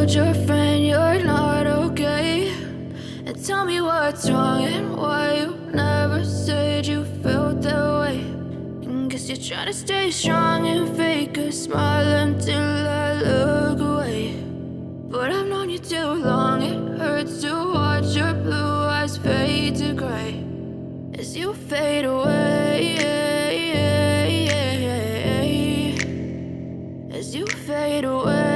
told your friend you're not okay? And tell me what's wrong and why you never said you felt that way. And guess you're trying to stay strong and fake a smile until I look away. But I've known you too long, it hurts to watch your blue eyes fade to gray as you fade away, as you fade away.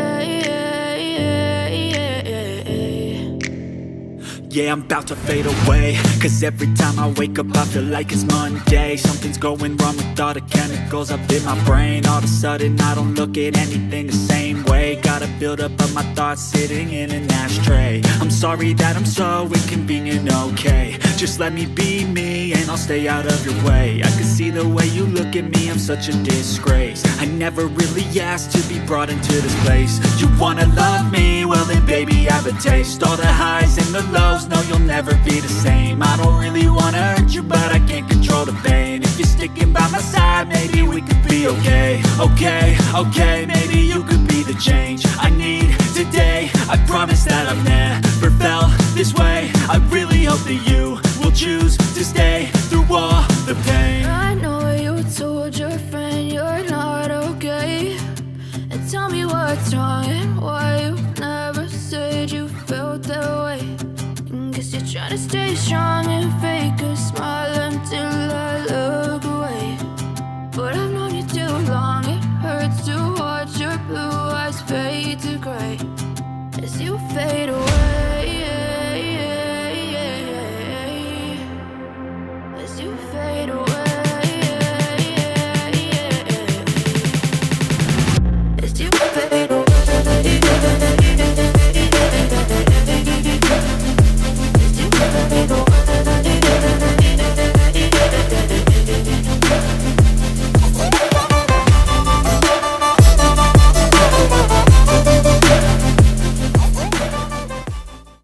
Yeah, I'm about to fade away, cause every time I wake up I feel like it's Monday. Something's going wrong with all the chemicals up in my brain. All of a sudden I don't look at anything the same way. Got a buildup of my thoughts sitting in an ashtray. I'm sorry that I'm so inconvenient, okay? Just let me be me and I'll stay out of your way. I can see the way you look at me, I'm such a disgrace. I never really asked to be brought into this place. You wanna love me? Well then baby have a taste. All the highs and the lows, no you'll never be the same. I don't really wanna hurt you but I can't control the pain. If you're sticking by my side maybe we could be okay. Okay, maybe you could be the change I need today. I promise that I've never felt this way. I really hope that you will choose to stay through all the pain. I know you told your friend you're not okay. And tell me what's wrong and why you never said you felt that way. And guess you're trying to stay strong and fake a smile until I look away. But I've known you too long, it hurts to watch your blue eyes fade to gray as you fade away.